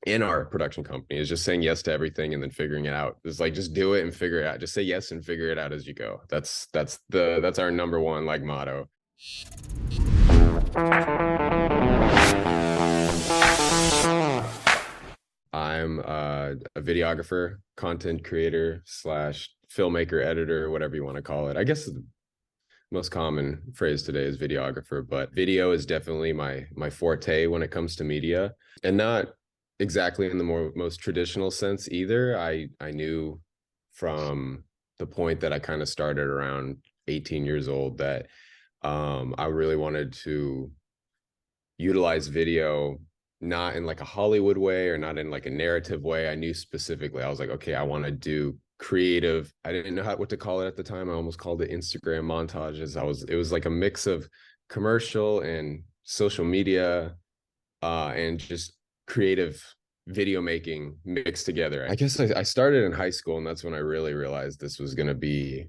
in our production company, is just saying yes to everything and then figuring it out. It's like, just do it and figure it out. Just say yes and figure it out as you go. That's our number one like motto. I'm a videographer, content creator slash filmmaker, editor, whatever you want to call it. I guess the most common phrase today is videographer, but video is definitely my forte when it comes to media, and not exactly in the most traditional sense either. I knew from the point that I kind of started around 18 years old that I really wanted to utilize video, not in like a Hollywood way or not in like a narrative way. I knew specifically, I was like, okay, I want to do creative. I didn't know what to call it at the time. I almost called it Instagram montages. It was like a mix of commercial and social media, and just creative video making mixed together. I guess I started in high school, and that's when I really realized this was going to be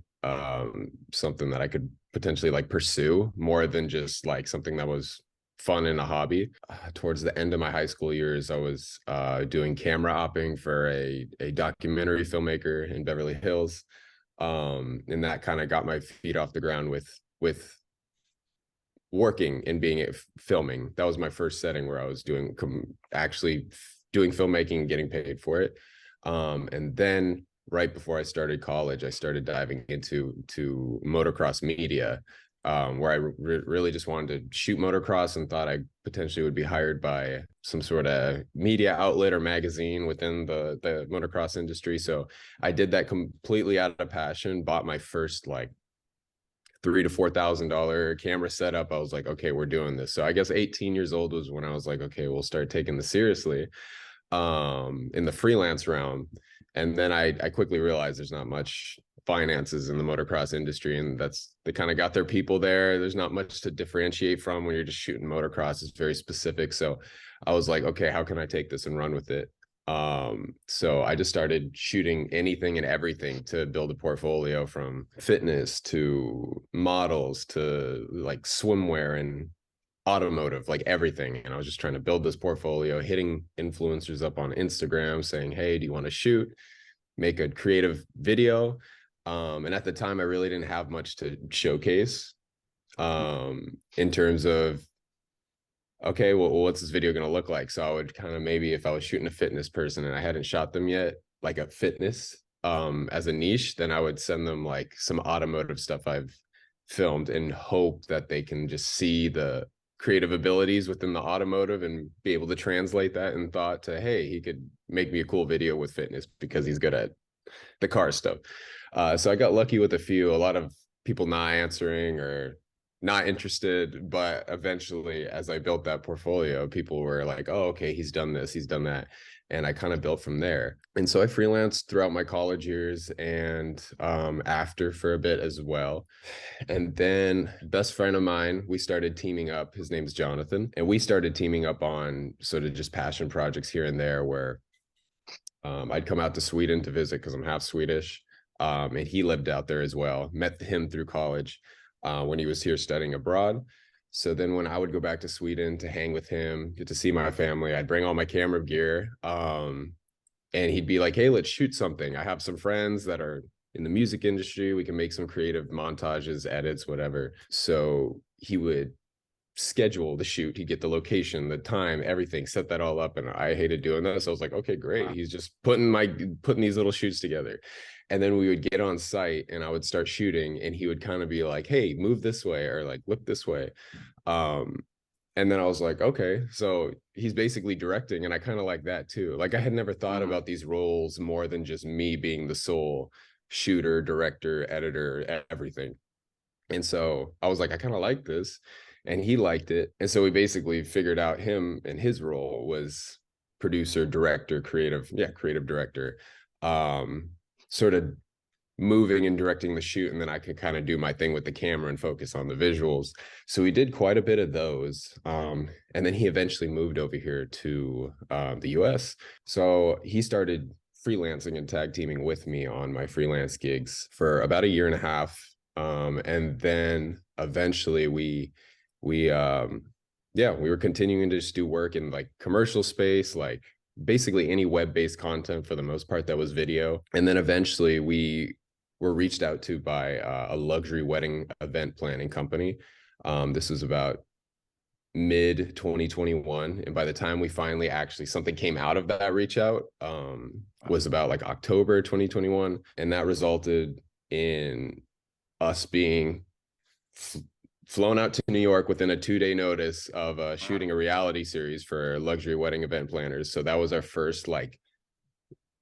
something that I could potentially like pursue more than just like something that was fun and a hobby. Towards the end of my high school years, I was doing camera opping for a documentary filmmaker in Beverly Hills, and that kind of got my feet off the ground with working and being filming. That was my first setting where I was doing actually doing filmmaking and getting paid for it. And then right before I started college, I started diving into motocross media, where I really just wanted to shoot motocross and thought I potentially would be hired by some sort of media outlet or magazine within the motocross industry. So I did that completely out of passion, bought my first like $3,000 to $4,000 camera setup. I was like, okay, we're doing this. So I guess 18 years old was when I was like, okay, we'll start taking this seriously, in the freelance realm. And then I quickly realized there's not much finances in the motocross industry, and they kind of got their people there. There's not much to differentiate from when you're just shooting motocross. It's very specific. So I was like, okay, how can I take this and run with it? So I just started shooting anything and everything to build a portfolio, from fitness to models to like swimwear and automotive, like everything. And I was just trying to build this portfolio, hitting influencers up on Instagram saying, hey, do you want to shoot, make a creative video? And at the time, I really didn't have much to showcase, in terms of, okay, well, what's this video going to look like? So I would kind of, maybe if I was shooting a fitness person and I hadn't shot them yet, like a fitness, as a niche, then I would send them like some automotive stuff I've filmed and hope that they can just see the creative abilities within the automotive and be able to translate that in thought to, hey, he could make me a cool video with fitness because he's good at the car stuff. So I got lucky with a lot of people not answering or not interested, but eventually, as I built that portfolio, people were like, oh, okay, he's done this, he's done that. And I kind of built from there. And so I freelanced throughout my college years, and after for a bit as well. And then best friend of mine, we started teaming up. His name's Jonathan. And we started teaming up on sort of just passion projects here and there, where I'd come out to Sweden to visit because I'm half Swedish. And he lived out there as well. Met him through college, when he was here studying abroad. So then when I would go back to Sweden to hang with him, get to see my family, I'd bring all my camera gear. And he'd be like, hey, let's shoot something. I have some friends that are in the music industry. We can make some creative montages, edits, whatever. So he would schedule the shoot. He'd get the location, the time, everything, set that all up. And I hated doing that. So I was like, okay, great. Wow. He's just putting these little shoots together. And then we would get on site and I would start shooting, and he would kind of be like, hey, move this way, or like look this way. Um, and then I was like, okay, so he's basically directing, and I kind of like that too. Like, I had never thought about these roles more than just me being the sole shooter, director, editor, everything. And so I was like, I kind of like this. And he liked it. And so we basically figured out him, and his role was producer, director, creative director, sort of moving and directing the shoot. And then I could kind of do my thing with the camera and focus on the visuals. So we did quite a bit of those. And then he eventually moved over here to the US. So he started freelancing and tag teaming with me on my freelance gigs for about a year and a half. And then eventually we were continuing to just do work in like commercial space, like basically any web-based content for the most part that was video. And then eventually we were reached out to by a luxury wedding event planning company. This was about mid 2021, and by the time we finally actually something came out of that reach out, was about like October 2021, and that resulted in us being flown out to New York within a 2-day notice of shooting a reality series for luxury wedding event planners. So that was our first like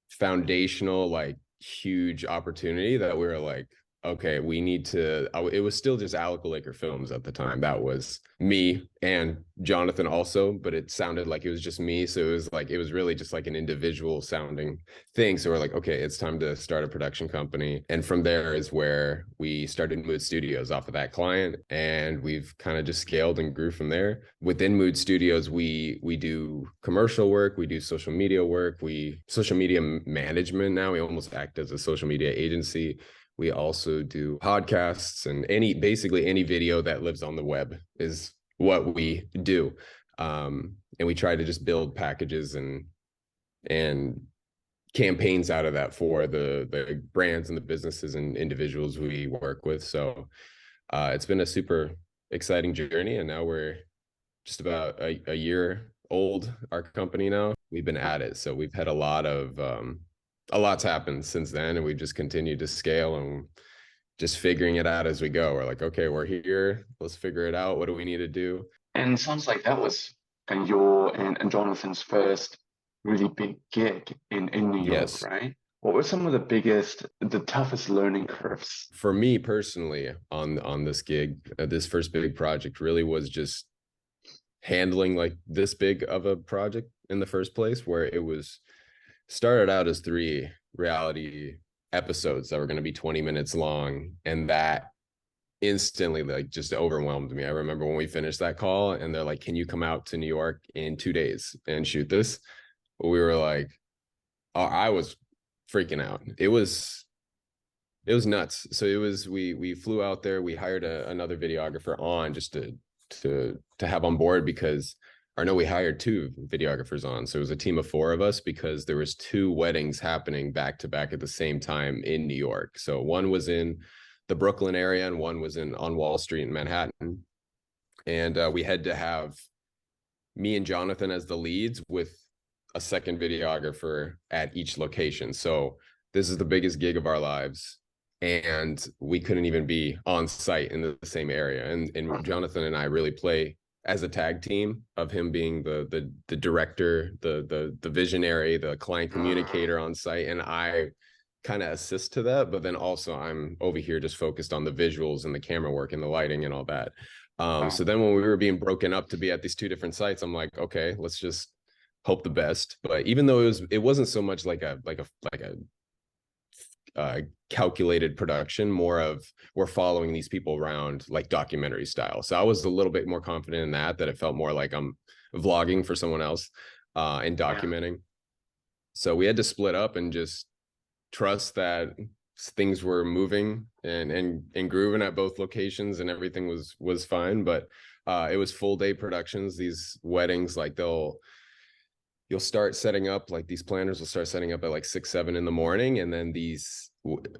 foundational, like huge opportunity that we were like, okay, we need to, it was still just Alec Ohlaker Films at the time. That was me and Jonathan also, but it sounded like it was just me. So it was like, it was really just like an individual sounding thing. So we're like, okay, it's time to start a production company. And from there is where we started Mood Studios off of that client. And we've kind of just scaled and grew from there. Within Mood Studios, we do commercial work, we do social media work, social media management now. We almost act as a social media agency. We also do podcasts, and basically any video that lives on the web is what we do. And we try to just build packages and campaigns out of that for the brands and the businesses and individuals we work with. So it's been a super exciting journey, and now we're just about a year old, our company now. We've been at it, so we've had a lot's happened since then, and we just continue to scale and just figuring it out as we go. We're like, okay, we're here, let's figure it out. What do we need to do? And it sounds like that was kind of your and Jonathan's first really big gig in New York, Yes. right? What were some of the toughest learning curves? For me personally, on this gig, this first big project really was just handling like this big of a project in the first place, where it was started out as 3 reality episodes that were going to be 20 minutes long, and that instantly like just overwhelmed me. I remember when we finished that call and they're like, can you come out to New York in 2 days and shoot this? We were like, oh, I was freaking out. It was nuts. So it was, we flew out there, we hired another videographer on just to have on board, because or no, we hired 2 videographers on. So it was a team of 4 of us, because there was 2 weddings happening back to back at the same time in New York. So one was in the Brooklyn area and one was on Wall Street in Manhattan. And we had to have me and Jonathan as the leads with a second videographer at each location. So this is the biggest gig of our lives, and we couldn't even be on site in the same area. And Jonathan and I really play as a tag team, of him being the director, the visionary, the client communicator on site, and I kind of assist to that. But then also I'm over here just focused on the visuals and the camera work and the lighting and all that. So then when we were being broken up to be at these 2 different sites, I'm like, okay, let's just hope the best. But even though it wasn't so much like a calculated production, more of we're following these people around like documentary style. So I was a little bit more confident in that it felt more like I'm vlogging for someone else and documenting. So we had to split up and just trust that things were moving and grooving at both locations, and everything was fine. But it was full day productions. These weddings, like you'll start setting up, like these planners will start setting up at like 6-7 in the morning, and then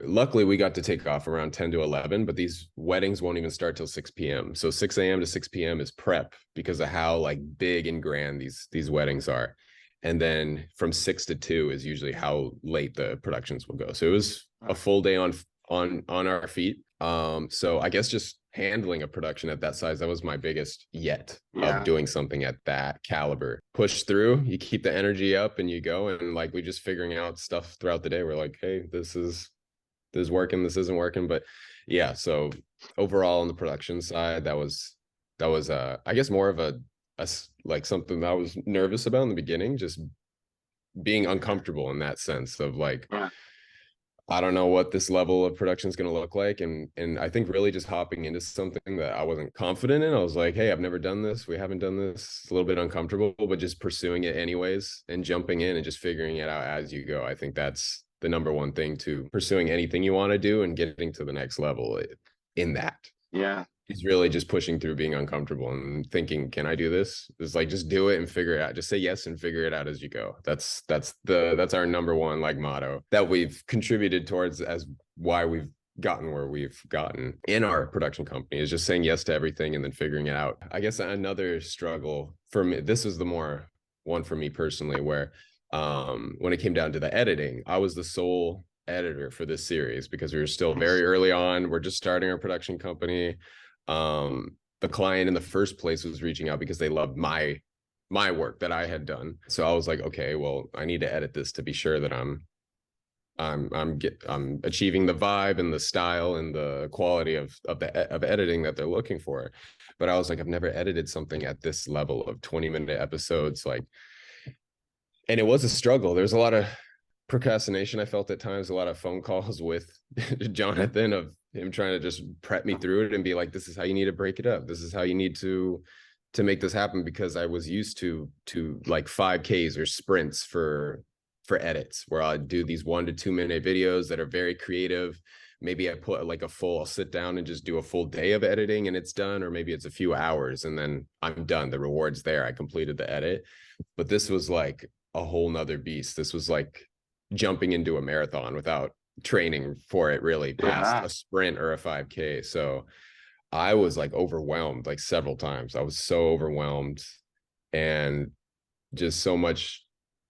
luckily we got to take off around 10 to 11, but these weddings won't even start till 6 p.m. So 6 a.m. to 6 p.m. is prep, because of how like big and grand these weddings are. And then from 6 to 2 is usually how late the productions will go. So it was a full day on our feet. So I guess just handling a production at that size, that was my biggest yet of doing something at that caliber. Push through, you keep the energy up and you go, and like we just figuring out stuff throughout the day. We're like, hey, this is working, this isn't working. But yeah, so overall on the production side, that was I guess more of a like something that I was nervous about in the beginning, just being uncomfortable in that sense of like, I don't know what this level of production is going to look like. And I think really just hopping into something that I wasn't confident in. I was like, hey, I've never done this. We haven't done this. It's a little bit uncomfortable, but just pursuing it anyways and jumping in and just figuring it out as you go. I think that's the number one thing to pursuing anything you want to do and getting to the next level in that. Yeah. He's really just pushing through being uncomfortable and thinking, can I do this? It's like, just do it and figure it out. Just say yes and figure it out as you go. That's our number one like motto that we've contributed towards as why we've gotten where we've gotten in our production company, is just saying yes to everything and then figuring it out. I guess another struggle for me, this is the more one for me personally, where when it came down to the editing, I was the sole editor for this series because we were still very early on. We're just starting our production company. The client in the first place was reaching out because they loved my work that I had done. So I was like, okay, well, I need to edit this to be sure that I'm achieving the vibe and the style and the quality of editing that they're looking for. But I was like, I've never edited something at this level of 20-minute episodes, like, and it was a struggle. There's a lot of procrastination I felt at times, a lot of phone calls with Jonathan of him trying to just prep me through it and be like, this is how you need to break it up, this is how you need to make this happen, because I was used to like 5Ks or sprints for edits, where I'd do these 1 to 2 minute videos that are very creative. Maybe I put like I'll sit down and just do a full day of editing and it's done, or maybe it's a few hours and then I'm done, the reward's there, I completed the edit. But this was like a whole nother beast. This was like jumping into a marathon without training for it really past a sprint or a 5K. So I was like overwhelmed like several times. I was so overwhelmed, and just so much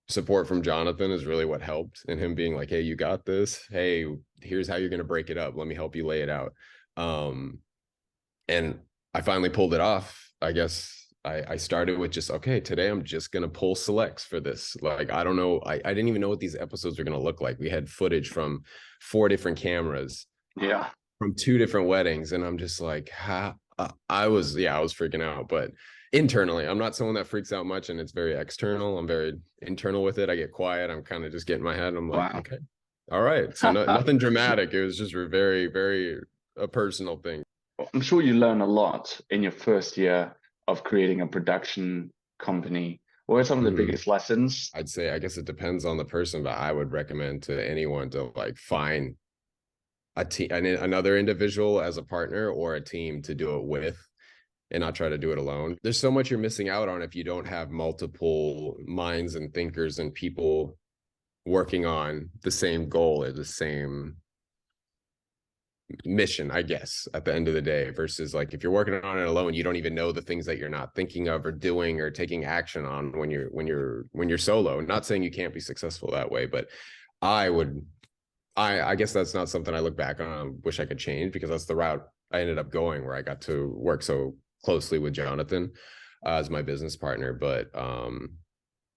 support from Jonathan is really what helped, and him being like, hey, you got this. Hey, here's how you're going to break it up. Let me help you lay it out. And I finally pulled it off. I guess I started with just, okay, today I'm just going to pull selects for this. Like, I don't know. I didn't even know what these episodes were going to look like. We had footage from 4 different cameras. Yeah. From 2 different weddings. And I'm just like, I was freaking out. But internally, I'm not someone that freaks out much, and it's very external. I'm very internal with it. I get quiet. I'm kind of just getting my head. I'm like, okay, all right. So nothing dramatic. It was just very, very a personal thing. I'm sure you learn a lot in your first year of creating a production company. What are some of the biggest lessons? I'd say, I guess it depends on the person, but I would recommend to anyone to like find a team, another individual as a partner, or a team to do it with, and not try to do it alone. There's so much you're missing out on if you don't have multiple minds and thinkers and people working on the same goal or the same mission, I guess, at the end of the day, versus like if you're working on it alone, you don't even know the things that you're not thinking of or doing or taking action on when you're solo. Not saying you can't be successful that way, but I guess that's not something I look back on. I wish I could change, because that's the route I ended up going, where I got to work so closely with Jonathan as my business partner. But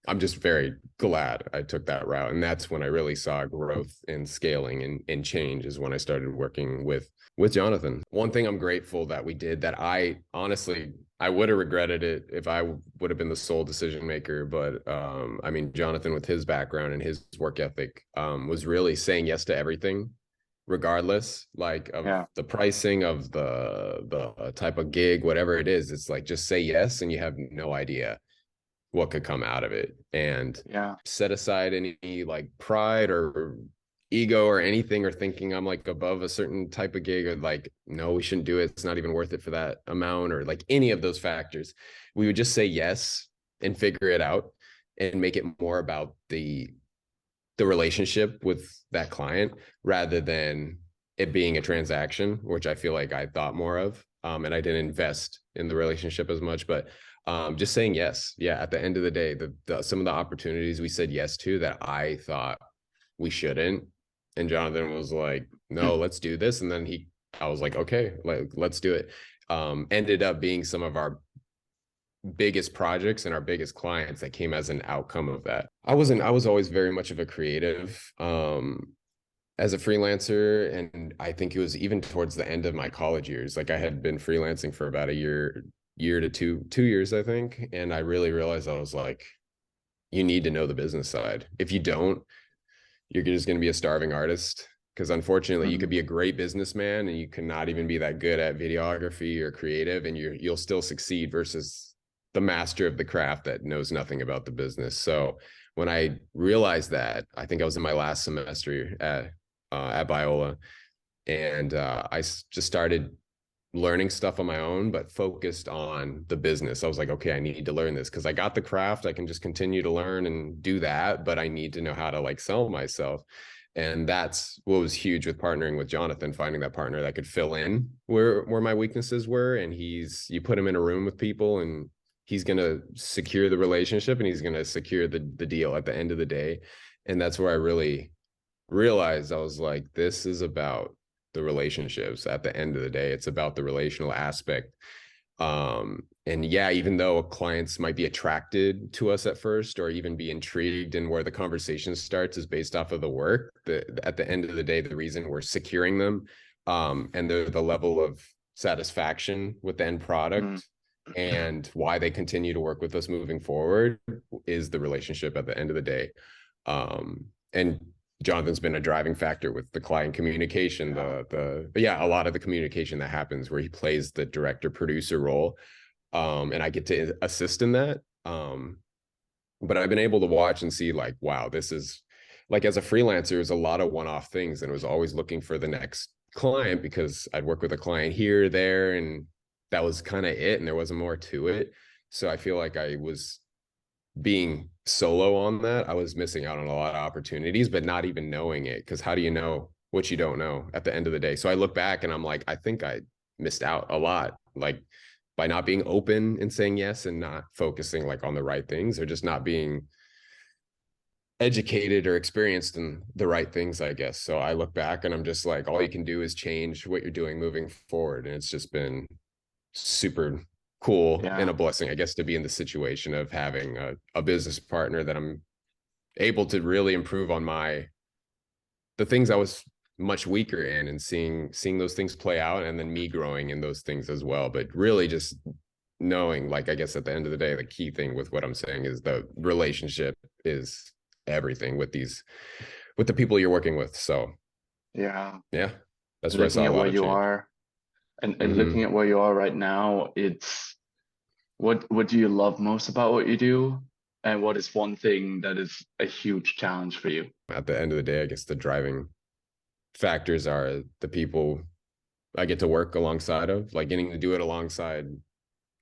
I'm just very glad I took that route. And that's when I really saw growth and scaling and change, is when I started working with Jonathan. One thing I'm grateful that we did, that I honestly, I would have regretted it if I would have been the sole decision maker. But I mean, Jonathan, with his background and his work ethic, was really saying yes to everything, regardless, like of the pricing of the type of gig, whatever it is. It's like, just say yes, and you have no idea what could come out of it. And set aside any like pride or ego or anything, or thinking I'm like above a certain type of gig, or like, no, we shouldn't do it, it's not even worth it for that amount, or like any of those factors. We would just say yes and figure it out, and make it more about the relationship with that client, rather than it being a transaction, which I feel like I thought more of. And I didn't invest in the relationship as much. But just saying yes. Yeah. At the end of the day, some of the opportunities we said yes to that I thought we shouldn't. And Jonathan was like, no, let's do this. And then I was like, okay, let's do it. Ended up being some of our biggest projects and our biggest clients that came as an outcome of that. I was always very much of a creative, as a freelancer. And I think it was even towards the end of my college years. Like, I had been freelancing for about a year to 2 years, I think. And I really realized, I was like, you need to know the business side. If you don't, you're just going to be a starving artist. Because unfortunately, you could be a great businessman and you cannot even be that good at videography or creative, and you'll still succeed, versus the master of the craft that knows nothing about the business. So when I realized that, I think I was in my last semester at Biola, and I just started learning stuff on my own, but focused on the business. I was like, okay, I need to learn this because I got the craft. I can just continue to learn and do that, but I need to know how to like sell myself. And that's what was huge with partnering with Jonathan, finding that partner that could fill in where my weaknesses were. And you put him in a room with people and he's going to secure the relationship and he's going to secure the deal at the end of the day. And that's where I really realized I was like, this is about the relationships at the end of the day. It's about the relational aspect. And yeah, even though clients might be attracted to us at first or even be intrigued, and where the conversation starts is based off of the work, at the end of the day, the reason we're securing them, and the level of satisfaction with the end Mm. product and why they continue to work with us moving forward is the relationship at the end of the day. And Jonathan's been a driving factor with the client communication, Yeah. but yeah, a lot of the communication that happens where he plays the director producer role. And I get to assist in that. But I've been able to watch and see like, wow, this is like, as a freelancer, it was a lot of one-off things, and it was always looking for the next client because I'd work with a client here, there, and that was kind of it. And there wasn't more to it. So I feel like I was being solo on that. I was missing out on a lot of opportunities, but not even knowing it. Because how do you know what you don't know at the end of the day? So I look back and I'm like, I think I missed out a lot, like by not being open and saying yes and not focusing like on the right things, or just not being educated or experienced in the right things, I guess. So I look back and I'm just like, all you can do is change what you're doing moving forward. And it's just been super cool and Yeah. a blessing, I guess, to be in the situation of having a business partner that I'm able to really improve on the things I was much weaker in, and seeing those things play out, and then me growing in those things as well. But really just knowing, like, I guess at the end of the day, the key thing with what I'm saying is the relationship is everything with the people you're working with. So Yeah. yeah, that's where I Looking saw a at lot where of you change. are and looking Mm-hmm. at where you are right now, it's what do you love most about what you do? And what is one thing that is a huge challenge for you? At the end of the day, I guess the driving factors are the people I get to work alongside of, like getting to do it alongside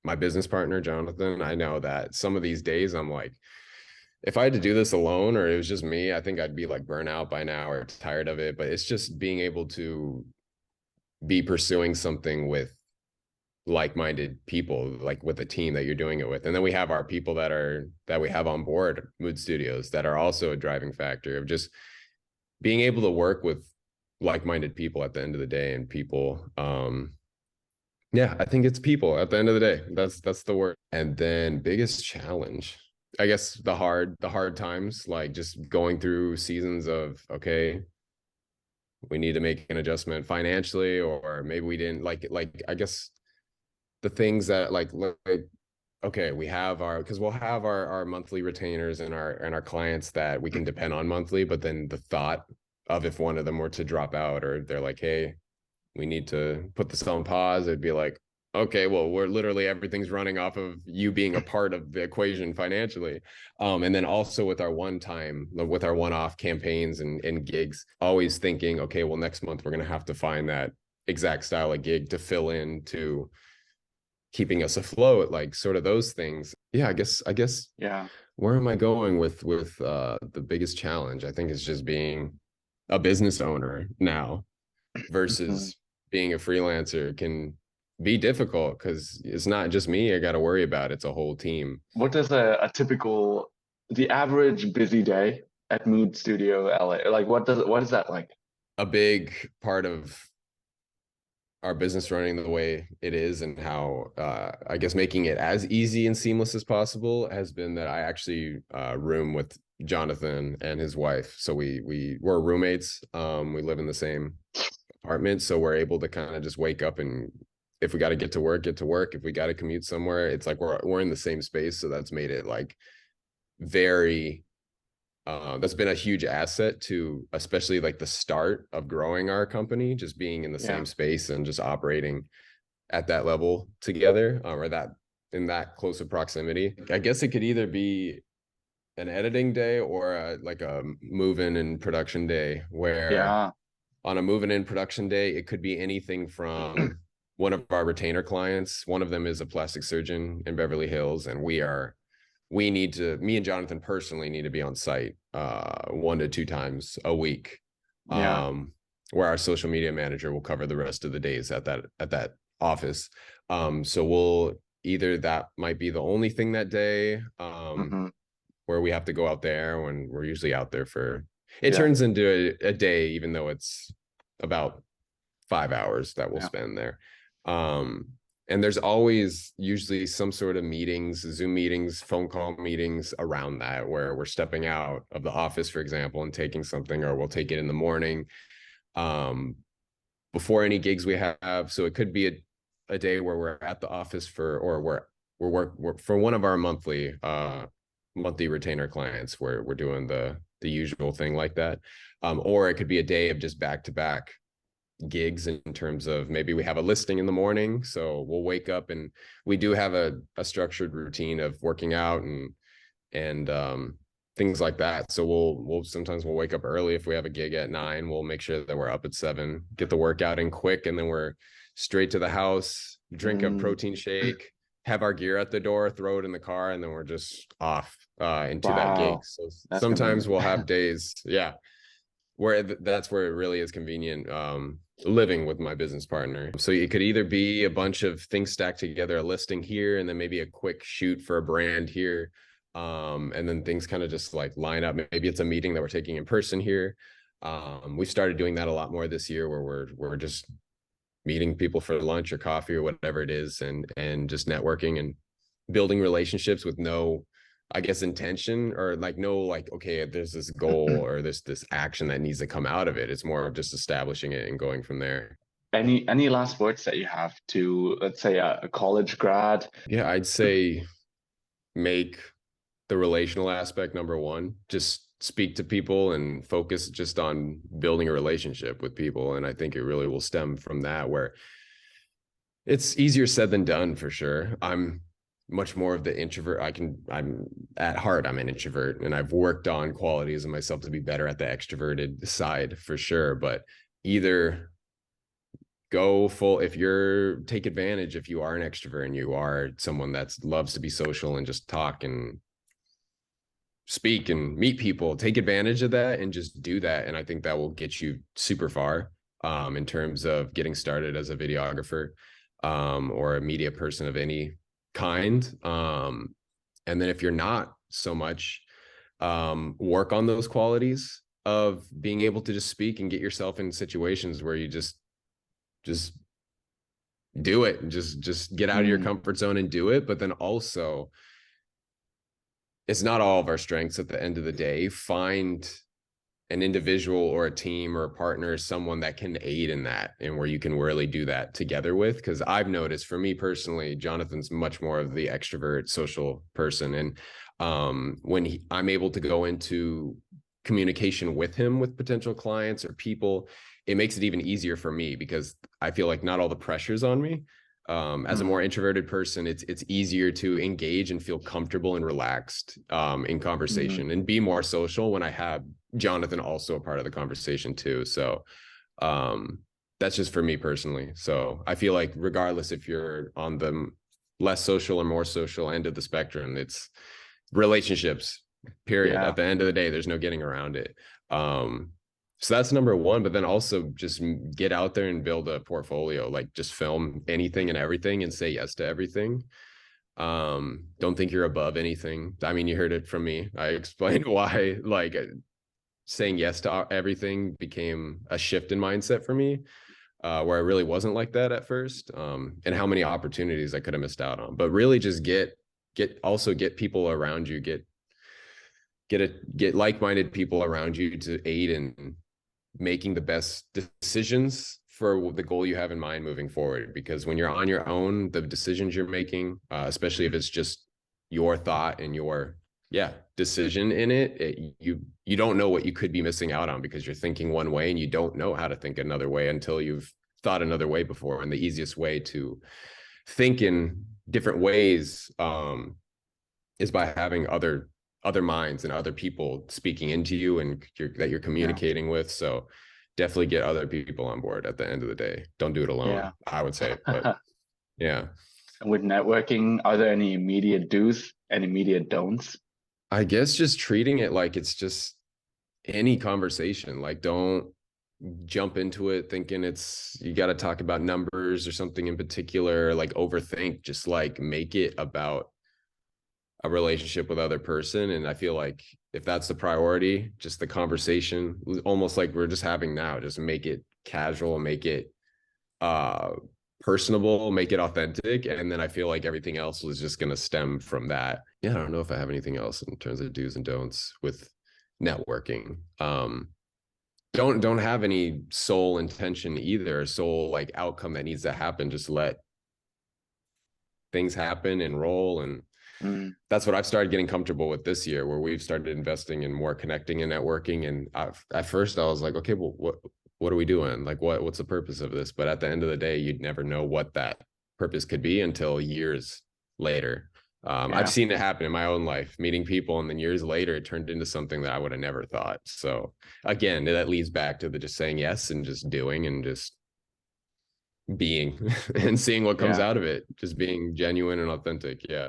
my business partner, Jonathan. I know that some of these days I'm like, if I had to do this alone or it was just me, I think I'd be like burnt out by now or tired of it. But it's just being able to be pursuing something with like-minded people, like with a team that you're doing it with. And then we have our people that we have on board, Mood Studios, that are also a driving factor of just being able to work with like-minded people at the end of the day. And people, yeah, I think it's people at the end of the day. That's the word. And then biggest challenge, I guess the hard times, like just going through seasons of, okay, we need to make an adjustment financially, or maybe we didn't like I guess the things that like okay, we have because we'll have our monthly retainers and our clients that we can depend on monthly, but then the thought of if one of them were to drop out, or they're like, hey, we need to put this on pause, it'd be like, okay, well, we're literally everything's running off of you being a part of the equation financially. And then also with our one-off campaigns and gigs, always thinking, okay, well, next month we're going to have to find that exact style of gig to fill in to keeping us afloat, like sort of those things. Yeah, I guess Yeah. where am I going with the biggest challenge? I think is just being a business owner now Mhm. versus being a freelancer can be difficult because it's not just me I got to worry about. It's a whole team. What does the average busy day at Mood Studio LA, like what is that like? A big part of our business running the way it is, and how I guess making it as easy and seamless as possible, has been that I actually room with Jonathan and his wife. So we're roommates. We live in the same apartment, so we're able to kind of just wake up, and if we got to get to work, get to work. If we got to commute somewhere, it's like we're in the same space. So that's made it like very that's been a huge asset to, especially like the start of growing our company, just being in the Yeah. same space and just operating at that level together, or that in that close of proximity. I guess it could either be an editing day or like a move-in and production day, where Yeah. on a moving in production day, it could be anything from one of our retainer clients. One of them is a plastic surgeon in Beverly Hills, and me and Jonathan personally need to be on site 1 to 2 times a week, Yeah. where our social media manager will cover the rest of the days at that office. So we'll either that might be the only thing that day, Hmm. where we have to go out there when we're usually out there for it Yeah. turns into a day, even though it's about 5 hours that we'll Yeah. spend there. Um, and there's always usually some sort of meetings, Zoom meetings, phone call meetings around that, where we're stepping out of the office, for example, and taking something, or we'll take it in the morning, um, before any gigs we have. So it could be a day where we're at the office or we're for one of our monthly retainer clients, where we're doing the usual thing like that. Or it could be a day of just back to back gigs, in terms of maybe we have a listing in the morning, so we'll wake up, and we do have a structured routine of working out and things like that. So we'll sometimes we'll wake up early. If we have a gig at 9, we'll make sure that we're up at 7, get the workout in quick, and then we're straight to the house, drink a Mm. protein shake, have our gear at the door, throw it in the car, and then we're just off into that gig. Wow. So That's sometimes convenient. we'll have days, yeah, where that's where it really is convenient, living with my business partner. So it could either be a bunch of things stacked together, a listing here, and then maybe a quick shoot for a brand here, and then things kind of just like line up. Maybe it's a meeting that we're taking in person here. We've started doing that a lot more this year, where we're just meeting people for lunch or coffee or whatever it is, and just networking and building relationships with no, I guess, intention, or like no, like, okay, there's this goal or this action that needs to come out of it. It's more of just establishing it and going from there. Any last words that you have to, let's say, a college grad? Yeah, I'd say make the relational aspect number one. Just speak to people and focus just on building a relationship with people. And I think it really will stem from that, where it's easier said than done, for sure. I'm much more of the introvert. I'm at heart, I'm an introvert, and I've worked on qualities of myself to be better at the extroverted side, for sure. But either go full, if you're, take advantage, if you are an extrovert and you are someone that loves to be social and just talk and speak and meet people, take advantage of that and just do that. And I think that will get you super far, in terms of getting started as a videographer, or a media person of any kind. And then if you're not so much, work on those qualities of being able to just speak and get yourself in situations where you just do it, and just get out of your Mm, comfort zone and do it. But then also, it's not all of our strengths at the end of the day. Find an individual or a team or a partner, someone that can aid in that, and where you can really do that together with. Because I've noticed, for me personally, Jonathan's much more of the extrovert social person. And when I'm able to go into communication with him with potential clients or people, it makes it even easier for me, because I feel like not all the pressure's on me. As a mm, more introverted person, it's easier to engage and feel comfortable and relaxed, in mm. conversation, and be more social when I have Jonathan also a part of the conversation too. So um, that's just for me personally. So I feel like regardless if you're on the less social or more social end of the spectrum, it's relationships, period. Yeah. At the end of the day, there's no getting around it. So that's number one. But then also just get out there and build a portfolio, like just film anything and everything and say yes to everything. Don't think you're above anything. I mean, you heard it from me. I explained why, like, saying yes to everything became a shift in mindset for me, where I really wasn't like that at first, and how many opportunities I could have missed out on. But really just get people around you, get like-minded people around you to aid in making the best decisions for the goal you have in mind moving forward. Because when you're on your own, the decisions you're making, especially if it's just your thought and your, yeah, decision in you don't know what you could be missing out on, because you're thinking one way and you don't know how to think another way until you've thought another way before. And the easiest way to think in different ways, is by having other minds and other people speaking into you, and that you're Yeah. communicating with. So definitely get other people on board at the end of the day. Don't do it alone, Yeah. I would say. But yeah, And with networking, are there any immediate do's and immediate don'ts? I guess just treating it like it's just any conversation. Like, don't jump into it thinking it's you got to talk about numbers or something in particular, like overthink. Just like make it about a relationship with other person. And I feel like if that's the priority, just the conversation, almost like we're just having now, just make it casual, make it uh personable, make it authentic, and then I feel like everything else was just going to stem from that. Yeah, I don't know if I have anything else in terms of do's and don'ts with networking. Don't have any sole intention either, sole like outcome that needs to happen. Just let things happen and roll. And Mm, that's what I've started getting comfortable with this year, where we've started investing in more connecting and networking. And at first I was like, okay, well, what are we doing? Like, what's the purpose of this? But at the end of the day, you'd never know what that purpose could be until years later. I've yeah. seen it happen in my own life, meeting people, and then years later, it turned into something that I would have never thought. So again, that leads back to the just saying yes and just doing and just being and seeing what comes Yeah. out of it, just being genuine and authentic. Yeah.